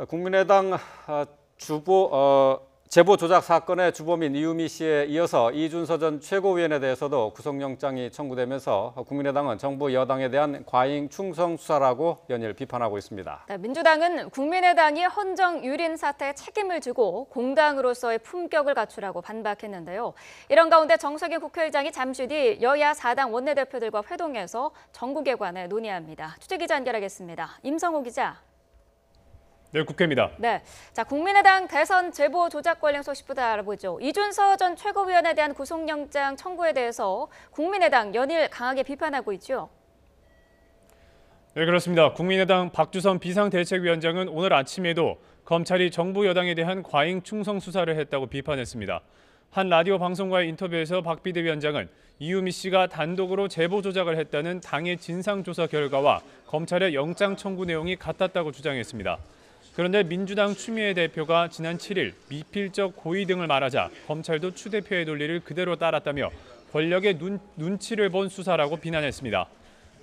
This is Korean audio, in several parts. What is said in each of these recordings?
국민의당 제보 조작 사건의 주범인 이유미 씨에 이어서 이준서 전 최고위원에 대해서도 구속영장이 청구되면서 국민의당은 정부 여당에 대한 과잉 충성 수사라고 연일 비판하고 있습니다. 민주당은 국민의당이 헌정 유린 사태에 책임을 지고 공당으로서의 품격을 갖추라고 반박했는데요. 이런 가운데 정세균 국회의장이 잠시 뒤 여야 4당 원내대표들과 회동해서 정국에 관해 논의합니다. 취재기자 연결하겠습니다. 임성호 기자. 네, 국회입니다. 네, 자 국민의당 대선 제보 조작 관련 소식부터 알아보죠. 이준서 전 최고위원에 대한 구속영장 청구에 대해서 국민의당 연일 강하게 비판하고 있죠. 네, 그렇습니다. 국민의당 박주선 비상대책위원장은 오늘 아침에도 검찰이 정부 여당에 대한 과잉 충성 수사를 했다고 비판했습니다. 한 라디오 방송과의 인터뷰에서 박 비대위원장은 이유미 씨가 단독으로 제보 조작을 했다는 당의 진상조사 결과와 검찰의 영장 청구 내용이 같았다고 주장했습니다. 그런데 민주당 추미애 대표가 지난 7일 미필적 고의 등을 말하자 검찰도 추 대표의 논리를 그대로 따랐다며 권력의 눈치를 본 수사라고 비난했습니다.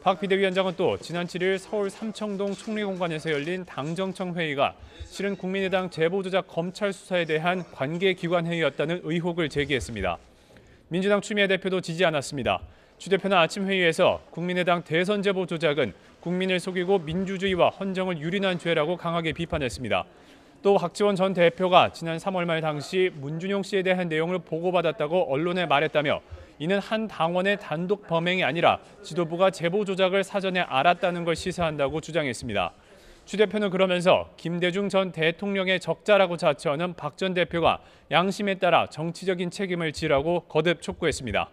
박 비대위원장은 또 지난 7일 서울 삼청동 총리공관에서 열린 당정청 회의가 실은 국민의당 제보조작 검찰 수사에 대한 관계기관 회의였다는 의혹을 제기했습니다. 민주당 추미애 대표도 지지 않았습니다. 추 대표는 아침 회의에서 국민의당 대선 제보 조작은 국민을 속이고 민주주의와 헌정을 유린한 죄라고 강하게 비판했습니다. 또 박지원 전 대표가 지난 3월 말 당시 문준용 씨에 대한 내용을 보고받았다고 언론에 말했다며 이는 한 당원의 단독 범행이 아니라 지도부가 제보 조작을 사전에 알았다는 걸 시사한다고 주장했습니다. 추 대표는 그러면서 김대중 전 대통령의 적자라고 자처하는 박 전 대표가 양심에 따라 정치적인 책임을 지라고 거듭 촉구했습니다.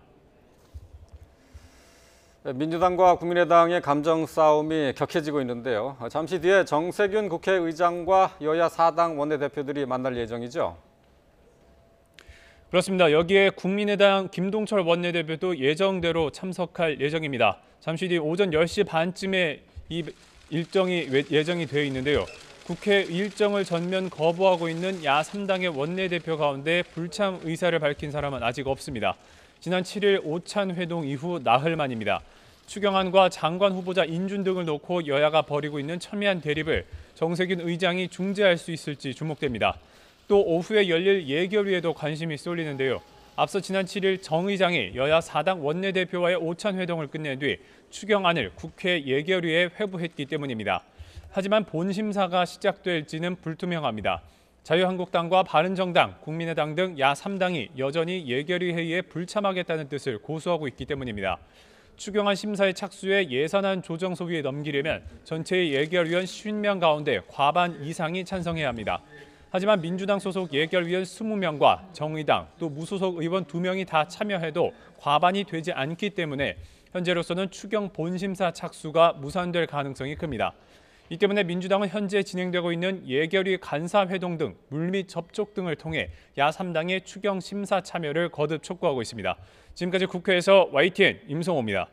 민주당과 국민의당의 감정 싸움이 격해지고 있는데요. 잠시 뒤에 정세균 국회의장과 여야 4당 원내대표들이 만날 예정이죠. 그렇습니다. 여기에 국민의당 김동철 원내대표도 예정대로 참석할 예정입니다. 잠시 뒤 오전 10시 반쯤에 이 일정이 예정이 되어 있는데요. 국회 일정을 전면 거부하고 있는 야 3당의 원내대표 가운데 불참 의사를 밝힌 사람은 아직 없습니다. 지난 7일 오찬 회동 이후 나흘 만입니다. 추경안과 장관 후보자 인준 등을 놓고 여야가 벌이고 있는 첨예한 대립을 정세균 의장이 중재할 수 있을지 주목됩니다. 또 오후에 열릴 예결위에도 관심이 쏠리는데요. 앞서 지난 7일 정 의장이 여야 4당 원내대표와의 오찬 회동을 끝낸 뒤 추경안을 국회 예결위에 회부했기 때문입니다. 하지만 본심사가 시작될지는 불투명합니다. 자유한국당과 바른정당, 국민의당 등 야 3당이 여전히 예결위 회의에 불참하겠다는 뜻을 고수하고 있기 때문입니다. 추경안 심사에 착수해 예산안 조정 소위에 넘기려면 전체 예결위원 50명 가운데 과반 이상이 찬성해야 합니다. 하지만 민주당 소속 예결위원 20명과 정의당 또 무소속 의원 2명이 다 참여해도 과반이 되지 않기 때문에 현재로서는 추경 본심사 착수가 무산될 가능성이 큽니다. 이 때문에 민주당은 현재 진행되고 있는 예결위 간사회동 등 물밑 접촉 등을 통해 야 3당의 추경 심사 참여를 거듭 촉구하고 있습니다. 지금까지 국회에서 YTN 임성호입니다.